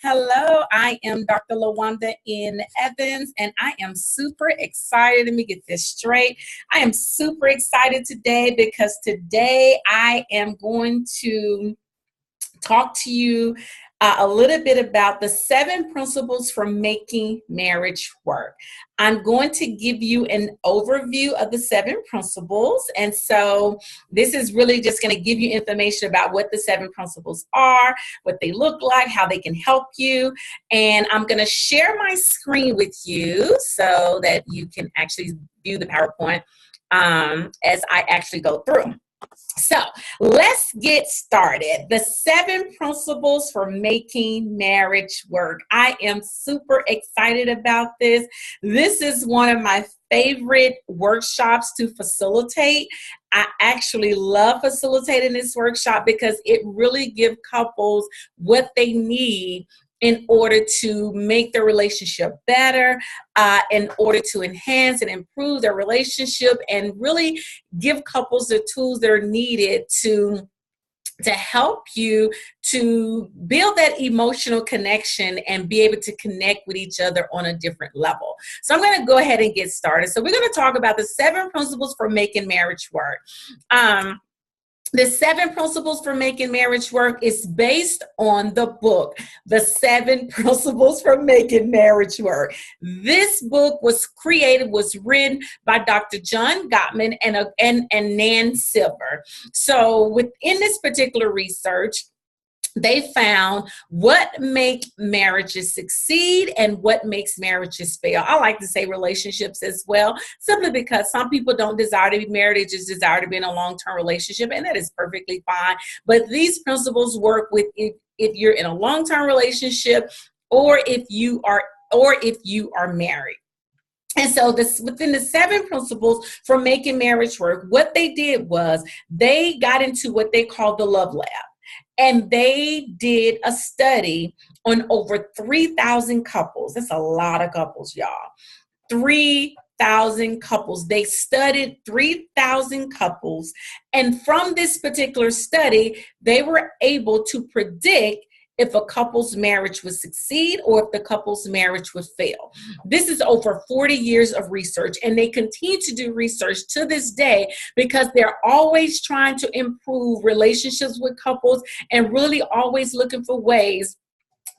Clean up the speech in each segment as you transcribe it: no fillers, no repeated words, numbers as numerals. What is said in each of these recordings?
Hello, I am Dr. LaWanda N. Evans, and I am super excited. Let me get this straight. I am super excited today because today I am going to talk to you a little bit about the 7 principles for making marriage work. I'm going to give you an overview of the 7 principles. And so this is really just going to give you information about what the 7 principles are, what they look like, how they can help you. And I'm going to share my screen with you so that you can actually view the PowerPoint as I actually go through. So let's get started. The 7 principles for making marriage work. I am super excited about this. This is one of my favorite workshops to facilitate. I actually love facilitating this workshop because it really gives couples what they need in order to make their relationship better, in order to enhance and improve their relationship, and really give couples the tools that are needed to help you to build that emotional connection and be able to connect with each other on a different level. So I'm going to go ahead and get started. So we're going to talk about the 7 principles for making marriage work. The 7 principles for making marriage work is based on the book, The 7 Principles for Making Marriage Work. This book was written by Dr. John Gottman and Nan Silver. So within this particular research, they found what makes marriages succeed and what makes marriages fail. I like to say relationships as well, simply because some people don't desire to be married. They just desire to be in a long-term relationship, and that is perfectly fine. But these principles work with if you're in a long-term relationship or if you are married. And so within the 7 principles for making marriage work, what they did was they got into what they call the love lab. And they did a study on over 3,000 couples. That's a lot of couples, y'all. 3,000 couples. They studied 3,000 couples. And from this particular study, they were able to predict if a couple's marriage would succeed or if the couple's marriage would fail. This is over 40 years of research, and they continue to do research to this day because they're always trying to improve relationships with couples and really always looking for ways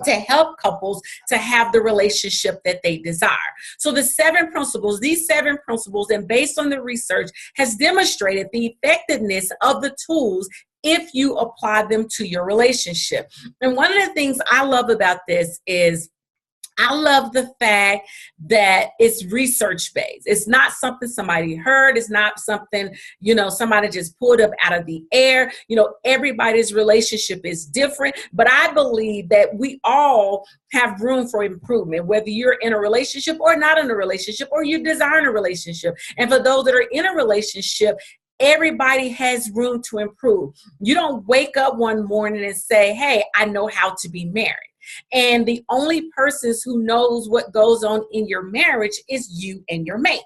to help couples to have the relationship that they desire. So these 7 principles, and based on the research, has demonstrated the effectiveness of the tools if you apply them to your relationship. And one of the things I love about this is I love the fact that it's research-based. It's not something somebody heard. It's not something, somebody just pulled up out of the air. Everybody's relationship is different, but I believe that we all have room for improvement, whether you're in a relationship or not in a relationship, or you desire a relationship. And for those that are in a relationship, everybody has room to improve. You don't wake up one morning and say, hey, I know how to be married. And the only persons who knows what goes on in your marriage is you and your mate.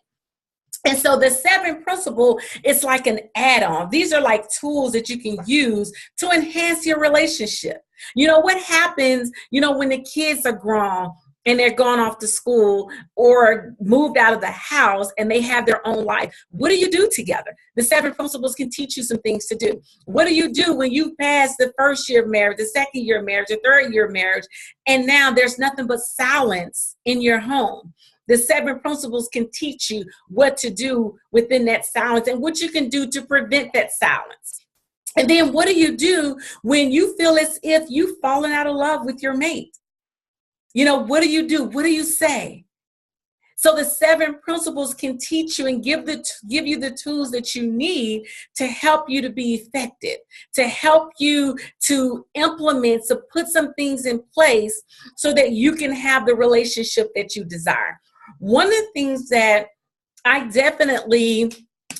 And so the 7 principle is like an add-on. These are like tools that you can use to enhance your relationship. What happens, when the kids are grown and they're gone off to school or moved out of the house and they have their own life. What do you do together? The 7 principles can teach you some things to do. What do you do when you pass the first year of marriage, the second year of marriage, the third year of marriage, and now there's nothing but silence in your home? The 7 principles can teach you what to do within that silence and what you can do to prevent that silence. And then what do you do when you feel as if you've fallen out of love with your mate? What do you do? What do you say? So the 7 principles can teach you and give you the tools that you need to help you to be effective, to help you to implement, to put some things in place so that you can have the relationship that you desire. One of the things that I definitely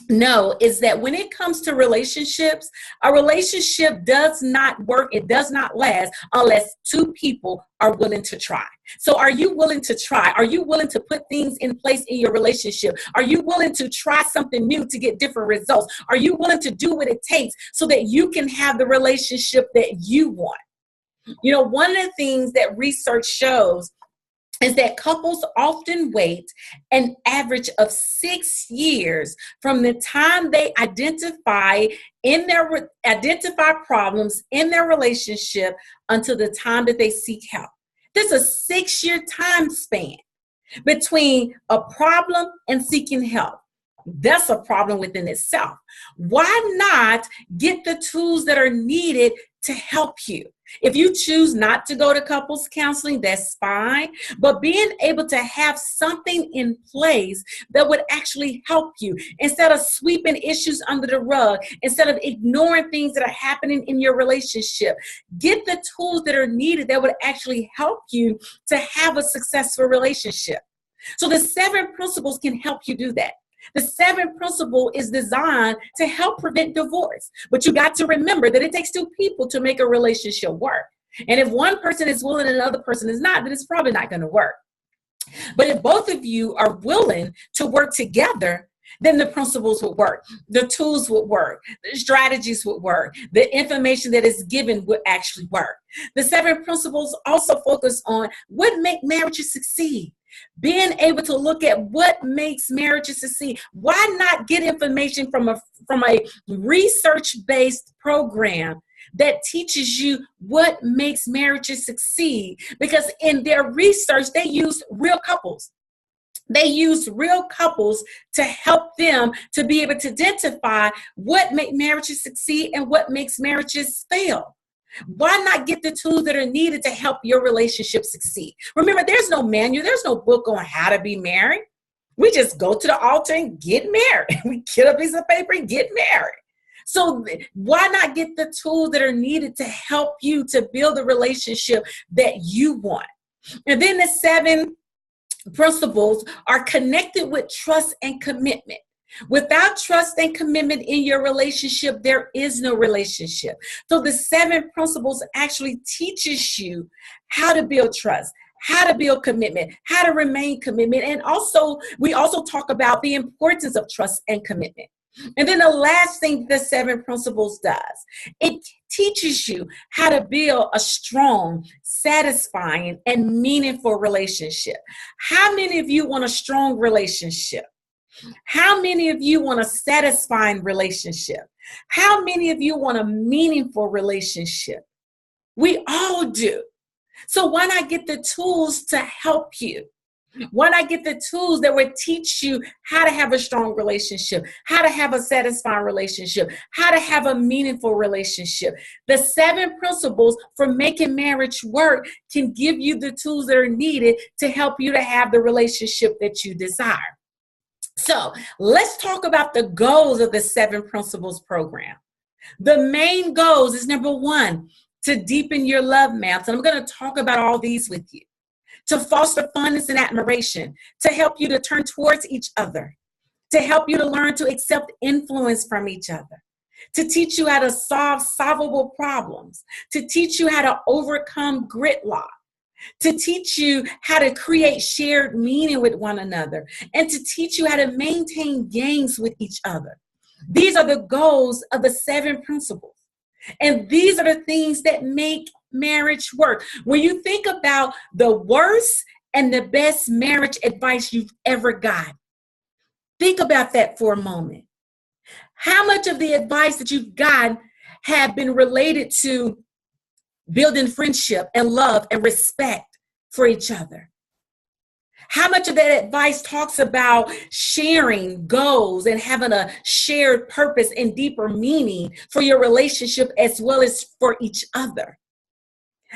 know is that when it comes to relationships, a relationship does not work, it does not last unless 2 people are willing to try. So are you willing to try? Are you willing to put things in place in your relationship? Are you willing to try something new to get different results? Are you willing to do what it takes so that you can have the relationship that you want? You know, one of the things that research shows is that couples often wait an average of 6 years from the time they identify problems in their relationship until the time that they seek help. There's a 6-year time span between a problem and seeking help. That's a problem within itself. Why not get the tools that are needed to help you? If you choose not to go to couples counseling, that's fine. But being able to have something in place that would actually help you instead of sweeping issues under the rug, instead of ignoring things that are happening in your relationship, get the tools that are needed that would actually help you to have a successful relationship. So the 7 principles can help you do that. The 7th principle is designed to help prevent divorce. But you got to remember that it takes 2 people to make a relationship work. And if one person is willing and another person is not, then it's probably not going to work. But if both of you are willing to work together, then the principles would work. The tools would work. The strategies would work. The information that is given would actually work. The 7 principles also focus on what makes marriages succeed. Being able to look at what makes marriages succeed. Why not get information from a research-based program that teaches you what makes marriages succeed? Because in their research, they use real couples. They use real couples to help them to be able to identify what makes marriages succeed and what makes marriages fail. Why not get the tools that are needed to help your relationship succeed? Remember, there's no manual, there's no book on how to be married. We just go to the altar and get married. We get a piece of paper and get married. So why not get the tools that are needed to help you to build a relationship that you want? And then the 7 principles are connected with trust and commitment. Without trust and commitment in your relationship, there is no relationship. So the 7 principles actually teaches you how to build trust, how to build commitment, how to remain commitment. And also, we also talk about the importance of trust and commitment. And then the last thing the 7 principles does, it teaches you how to build a strong, satisfying, and meaningful relationship. How many of you want a strong relationship? How many of you want a satisfying relationship? How many of you want a meaningful relationship? We all do. So why not get the tools to help you? Why not get the tools that would teach you how to have a strong relationship, how to have a satisfying relationship, how to have a meaningful relationship? The 7 principles for making marriage work can give you the tools that are needed to help you to have the relationship that you desire. So let's talk about the goals of the 7 principles program. The main goals is number 1, to deepen your love maps. And I'm going to talk about all these with you. To foster fondness and admiration, to help you to turn towards each other, to help you to learn to accept influence from each other, to teach you how to solve solvable problems, to teach you how to overcome gridlock, to teach you how to create shared meaning with one another, and to teach you how to maintain gains with each other. These are the goals of the 7 principles. And these are the things that make marriage work. When you think about the worst and the best marriage advice you've ever got, think about that for a moment. How much of the advice that you've gotten have been related to building friendship and love and respect for each other? How much of that advice talks about sharing goals and having a shared purpose and deeper meaning for your relationship as well as for each other?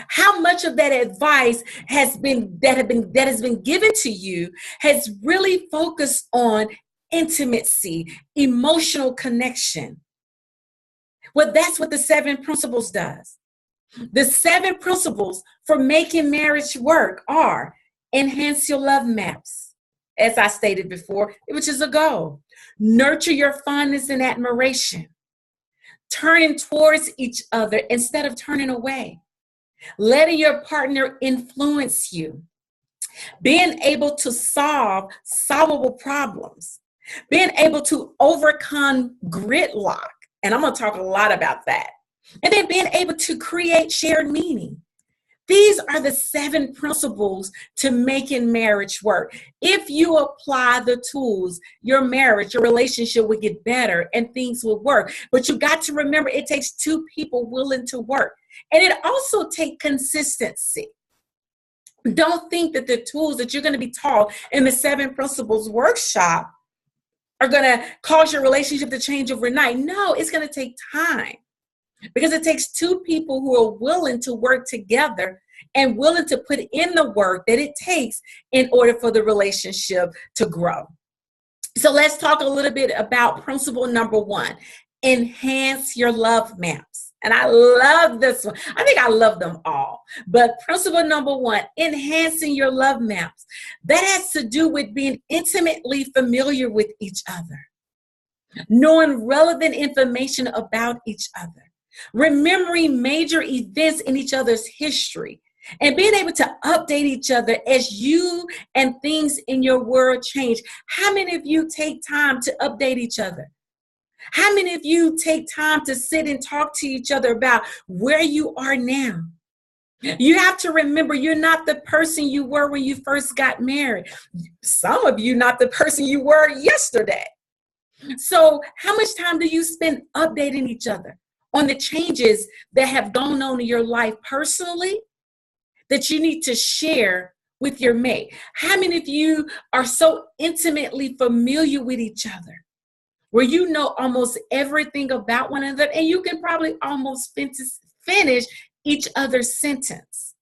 How much of that advice has been given to you has really focused on intimacy, emotional connection? Well, that's what the 7 principles does. The 7 principles for making marriage work are: enhance your love maps, as I stated before, which is a goal. Nurture your fondness and admiration. Turning towards each other instead of turning away. Letting your partner influence you. Being able to solve solvable problems. Being able to overcome gridlock. And I'm going to talk a lot about that. And then being able to create shared meaning. These are the 7 principles to making marriage work. If you apply the tools, your marriage, your relationship will get better and things will work. But you got to remember, it takes 2 people willing to work. And it also takes consistency. Don't think that the tools that you're going to be taught in the 7 principles workshop are going to cause your relationship to change overnight. No, it's going to take time. Because it takes 2 people who are willing to work together and willing to put in the work that it takes in order for the relationship to grow. So let's talk a little bit about principle number 1, enhance your love maps. And I love this one. I think I love them all. But principle number 1, enhancing your love maps. That has to do with being intimately familiar with each other, knowing relevant information about each other, remembering major events in each other's history, and being able to update each other as you and things in your world change. How many of you take time to update each other? How many of you take time to sit and talk to each other about where you are now? You have to remember, you're not the person you were when you first got married. Some of you not the person you were yesterday. So how much time do you spend updating each other on the changes that have gone on in your life personally that you need to share with your mate? How many of you are so intimately familiar with each other where you know almost everything about one another and you can probably almost finish each other's sentence?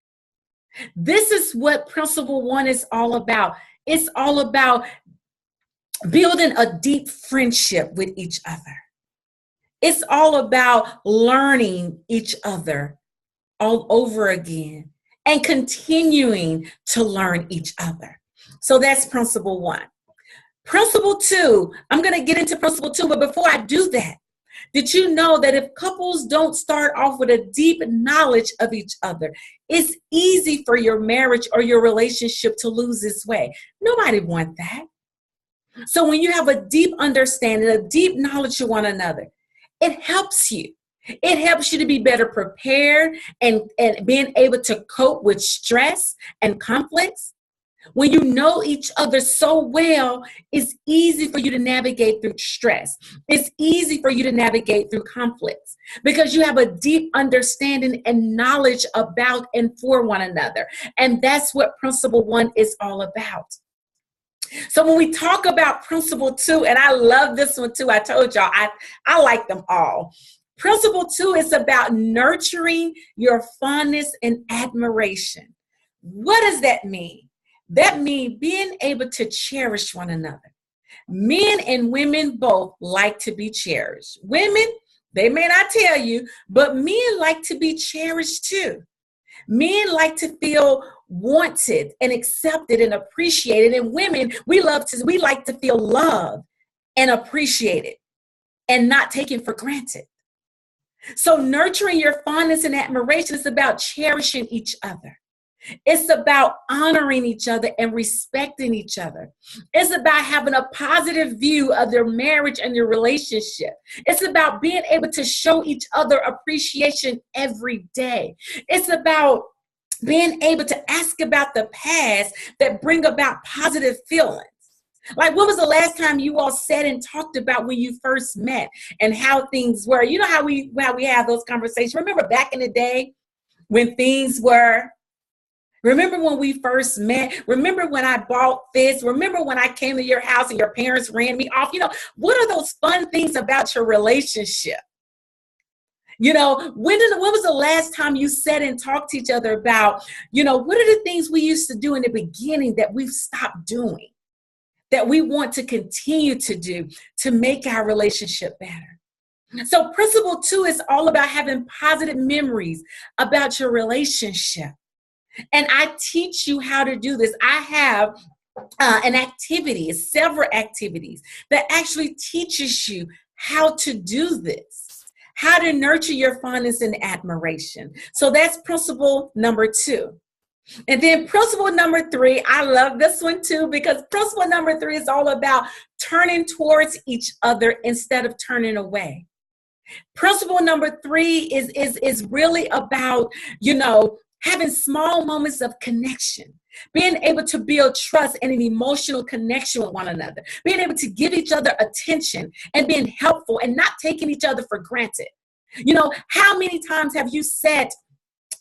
This is what principle 1 is all about. It's all about building a deep friendship with each other. It's all about learning each other all over again and continuing to learn each other. So that's principle 1. Principle 2, I'm going to get into principle 2, but before I do that, did you know that if couples don't start off with a deep knowledge of each other, it's easy for your marriage or your relationship to lose its way? Nobody wants that. So when you have a deep understanding, a deep knowledge of one another, it helps you. It helps you to be better prepared and being able to cope with stress and conflicts. When you know each other so well, it's easy for you to navigate through stress. It's easy for you to navigate through conflicts because you have a deep understanding and knowledge about and for one another. And that's what principle 1 is all about. So when we talk about principle 2, and I love this one too, I told y'all, I like them all. Principle 2 is about nurturing your fondness and admiration. What does that mean? That means being able to cherish one another. Men and women both like to be cherished. Women, they may not tell you, but men like to be cherished too. Men like to feel wanted and accepted and appreciated. And women, we like to feel loved and appreciated and not taken for granted. So nurturing your fondness and admiration is about cherishing each other. It's about honoring each other and respecting each other. It's about having a positive view of their marriage and your relationship. It's about being able to show each other appreciation every day. It's about being able to ask about the past that bring about positive feelings. Like, when was the last time you all sat and talked about when you first met and how things were? You know how we have those conversations. Remember back in the day when things were? Remember when we first met? Remember when I bought this? Remember when I came to your house and your parents ran me off? You know, what are those fun things about your relationship? You know, when was the last time you sat and talked to each other about, you know, what are the things we used to do in the beginning that we've stopped doing, that we want to continue to do to make our relationship better? So principle 2 is all about having positive memories about your relationship. And I teach you how to do this. I have several activities that actually teaches you how to do this, how to nurture your fondness and admiration. So that's principle number 2. And then principle number 3, I love this one too, because principle number 3 is all about turning towards each other instead of turning away. Principle number 3 is really about, you know, having small moments of connection, being able to build trust and an emotional connection with one another, being able to give each other attention and being helpful and not taking each other for granted. You know, how many times have you sat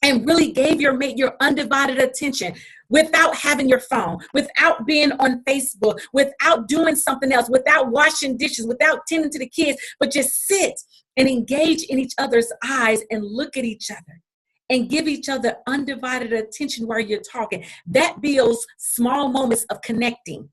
and really gave your mate your undivided attention without having your phone, without being on Facebook, without doing something else, without washing dishes, without tending to the kids, but just sit and engage in each other's eyes and look at each other and give each other undivided attention while you're talking? That builds small moments of connecting.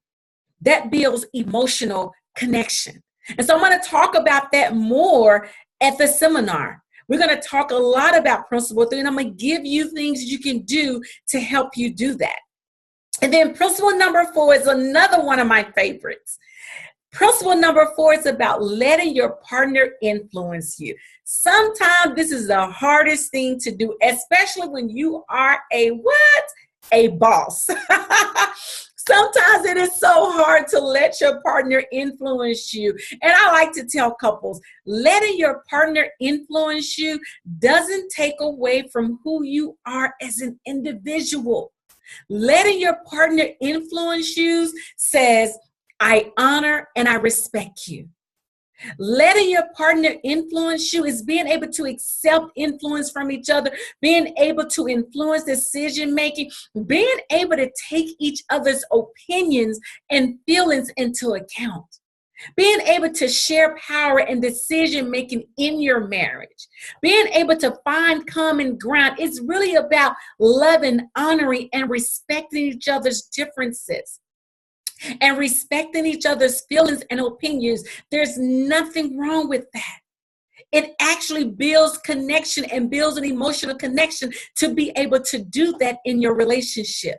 That builds emotional connection. And so I'm going to talk about that more at the seminar. We're going to talk a lot about principle 3, and I'm going to give you things you can do to help you do that. And then principle number 4 is another one of my favorites. Principle number 4 is about letting your partner influence you. Sometimes this is the hardest thing to do, especially when you are a what? A boss. Sometimes it is so hard to let your partner influence you. And I like to tell couples, letting your partner influence you doesn't take away from who you are as an individual. Letting your partner influence you says, I honor and I respect you. Letting your partner influence you is being able to accept influence from each other, being able to influence decision making, being able to take each other's opinions and feelings into account, being able to share power and decision making in your marriage, being able to find common ground. It's really about loving, honoring, and respecting each other's differences. And respecting each other's feelings and opinions. There's nothing wrong with that. It actually builds connection and builds an emotional connection to be able to do that in your relationship.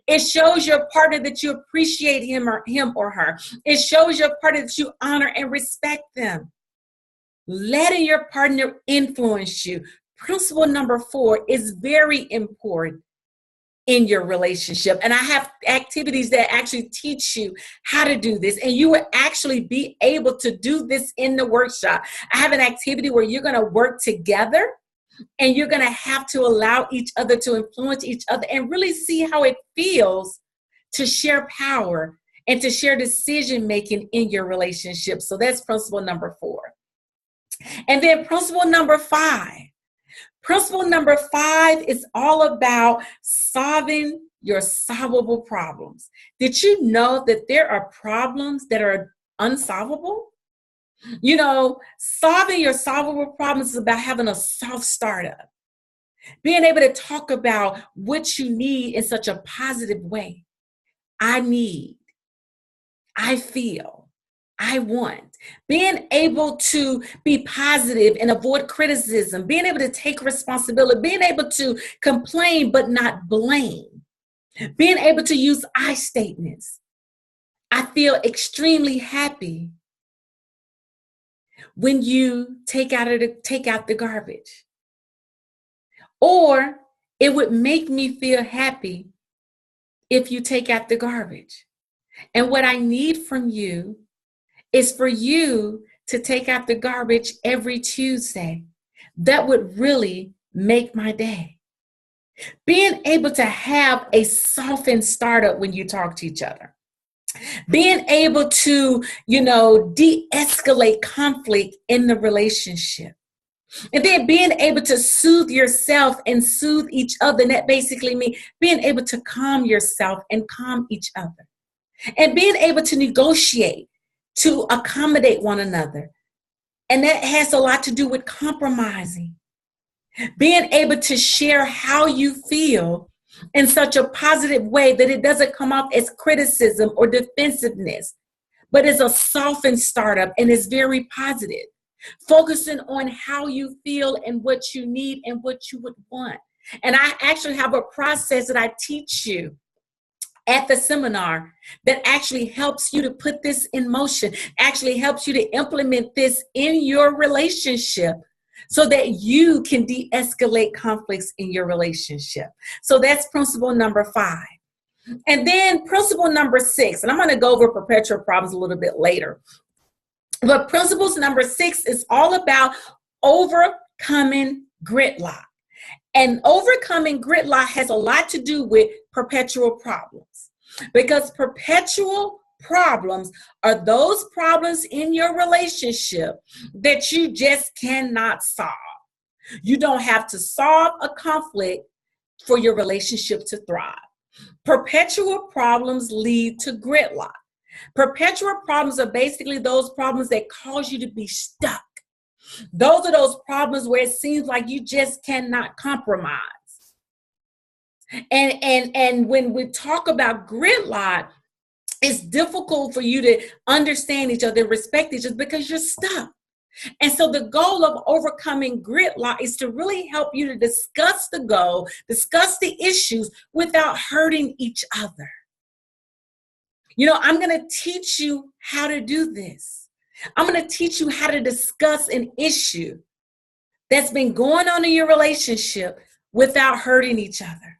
It shows your partner that you appreciate him or her. It shows your partner that you honor and respect them. Letting your partner influence you. Principle number 4 is very important in your relationship. And I have activities that actually teach you how to do this. And you will actually be able to do this in the workshop. I have an activity where you're going to work together and you're going to have to allow each other to influence each other and really see how it feels to share power and to share decision making in your relationship. So that's principle number 4. And then principle number 5. Principle number 5 is all about solving your solvable problems. Did you know that there are problems that are unsolvable? You know, solving your solvable problems is about having a soft startup, being able to talk about what you need in such a positive way. I need, I feel, I want. Being able to be positive and avoid criticism, being able to take responsibility, being able to complain but not blame, being able to use I statements. I feel extremely happy when you take out the garbage. Or it would make me feel happy if you take out the garbage. And what I need from you is for you to take out the garbage every Tuesday. That would really make my day. Being able to have a softened startup when you talk to each other. Being able to, de-escalate conflict in the relationship. And then being able to soothe yourself and soothe each other. And that basically means being able to calm yourself and calm each other. And being able to negotiate, to accommodate one another. And that has a lot to do with compromising. Being able to share how you feel in such a positive way that it doesn't come off as criticism or defensiveness, but is a softened startup and is very positive. Focusing on how you feel and what you need and what you would want. And I actually have a process that I teach you at the seminar that actually helps you to put this in motion, actually helps you to implement this in your relationship so that you can de-escalate conflicts in your relationship. So that's principle number 5. And then principle number 6, and I'm going to go over perpetual problems a little bit later. But principles number 6 is all about overcoming gridlock. And overcoming gridlock has a lot to do with perpetual problems, because perpetual problems are those problems in your relationship that you just cannot solve. You don't have to solve a conflict for your relationship to thrive. Perpetual problems lead to gridlock. Perpetual problems are basically those problems that cause you to be stuck. Those are those problems where it seems like you just cannot compromise. And when we talk about gridlock, it's difficult for you to understand each other, respect each other, because you're stuck. And so the goal of overcoming gridlock is to really help you to discuss the goal, discuss the issues without hurting each other. You know, I'm going to teach you how to do this. I'm going to teach you how to discuss an issue that's been going on in your relationship without hurting each other.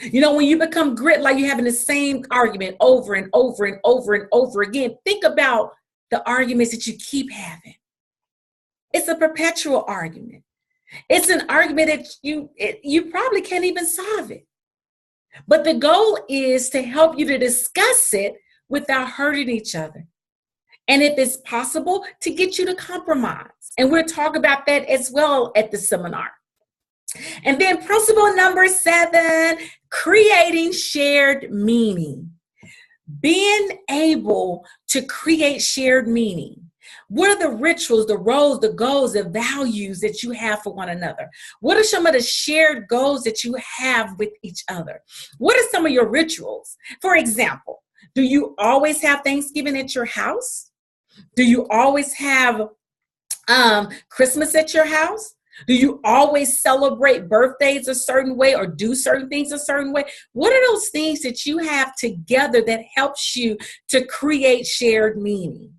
You know, when you become gridlock, you're having the same argument over and over and over and over again. Think about the arguments that you keep having. It's a perpetual argument. It's an argument that you probably can't even solve it. But the goal is to help you to discuss it without hurting each other. And if it's possible, to get you to compromise. And we'll talk about that as well at the seminar. And then principle number 7, creating shared meaning. Being able to create shared meaning. What are the rituals, the roles, the goals, the values that you have for one another? What are some of the shared goals that you have with each other? What are some of your rituals? For example, do you always have Thanksgiving at your house? Do you always have Christmas at your house? Do you always celebrate birthdays a certain way or do certain things a certain way? What are those things that you have together that helps you to create shared meaning?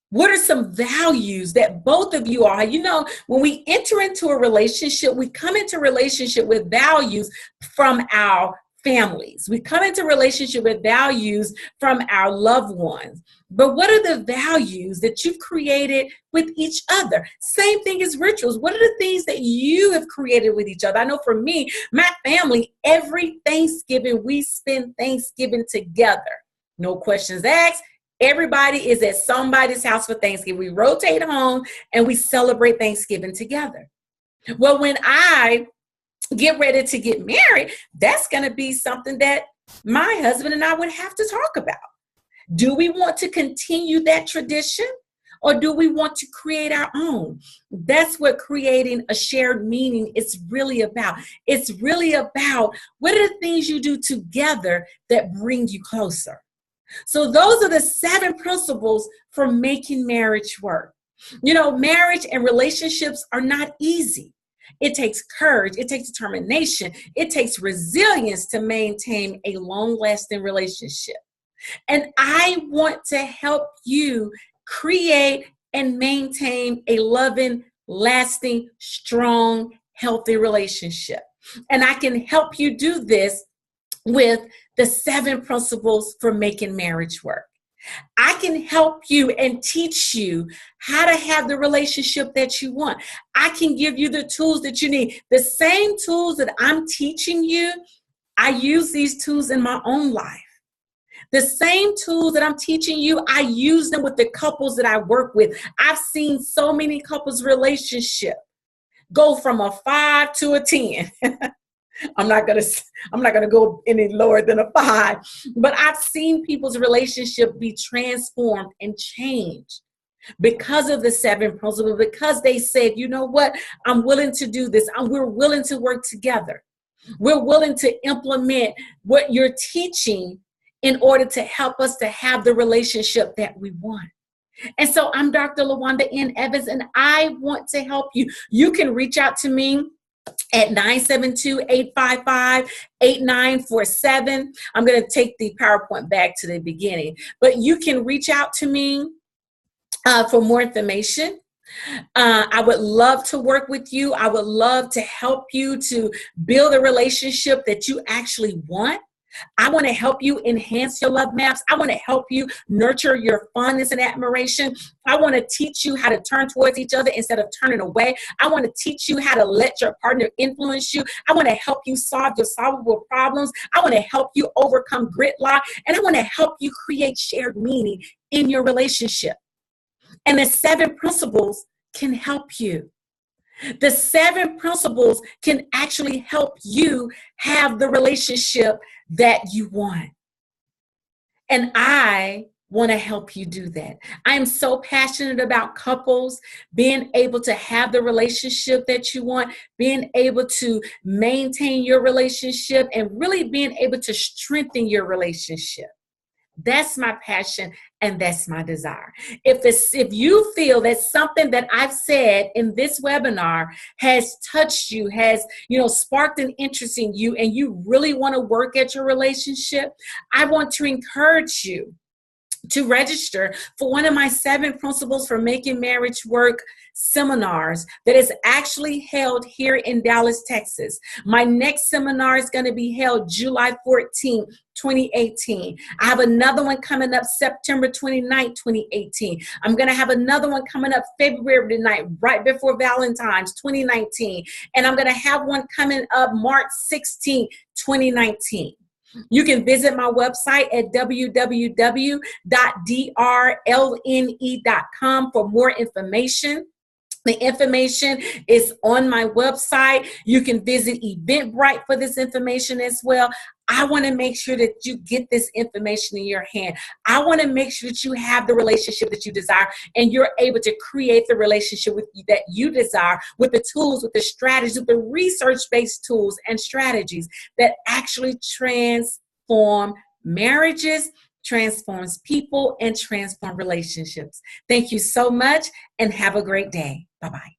What are some values that both of you are? You know, when we enter into a relationship, we come into a relationship with values from our families. We come into a relationship with values from our loved ones. But what are the values that you've created with each other? Same thing as rituals. What are the things that you have created with each other? I know for me, my family, every Thanksgiving, we spend Thanksgiving together. No questions asked. Everybody is at somebody's house for Thanksgiving. We rotate home and we celebrate Thanksgiving together. Well, when I get ready to get married, that's going to be something that my husband and I would have to talk about. Do we want to continue that tradition or do we want to create our own? That's what creating a shared meaning is really about. It's really about what are the things you do together that bring you closer. So those are the 7 principles for making marriage work. You know, marriage and relationships are not easy. It takes courage. It takes determination. It takes resilience to maintain a long-lasting relationship. And I want to help you create and maintain a loving, lasting, strong, healthy relationship. And I can help you do this with the 7 principles for making marriage work. I can help you and teach you how to have the relationship that you want. I can give you the tools that you need. The same tools that I'm teaching you, I use these tools in my own life. The same tools that I'm teaching you, I use them with the couples that I work with. I've seen so many couples' relationship go from a 5 to a 10. I'm not gonna go any lower than a 5, but I've seen people's relationship be transformed and changed because of the 7 principles, because they said, you know what, I'm willing to do this. We're willing to work together. We're willing to implement what you're teaching in order to help us to have the relationship that we want. And so I'm Dr. LaWanda N. Evans, and I want to help you. You can reach out to me at 972-855-8947. I'm going to take the PowerPoint back to the beginning, but you can reach out to me for more information. I would love to work with you. I would love to help you to build a relationship that you actually want. I want to help you enhance your love maps. I want to help you nurture your fondness and admiration. I want to teach you how to turn towards each other instead of turning away. I want to teach you how to let your partner influence you. I want to help you solve your solvable problems. I want to help you overcome gridlock. And I want to help you create shared meaning in your relationship. And the 7 principles can help you. The 7 principles can actually help you have the relationship that you want. And I want to help you do that. I am so passionate about couples being able to have the relationship that you want, being able to maintain your relationship, and really being able to strengthen your relationship. That's my passion and that's my desire. If you feel that something that I've said in this webinar has touched you, has sparked an interest in you, and you really want to work at your relationship, I want to encourage you to register for one of my 7 principles for making marriage work seminars that is actually held here in Dallas, Texas. My next seminar is going to be held July 14th, 2018. I have another one coming up September 29th, 2018. I'm going to have another one coming up February 9th, right before Valentine's, 2019. And I'm going to have one coming up March 16th, 2019. You can visit my website at www.drlne.com for more information. The information is on my website. You can visit Eventbrite for this information as well. I want to make sure that you get this information in your hand. I want to make sure that you have the relationship that you desire and you're able to create the relationship that you desire with the tools, with the strategies, with the research-based tools and strategies that actually transform marriages, transforms people, and transform relationships. Thank you so much and have a great day. Bye-bye.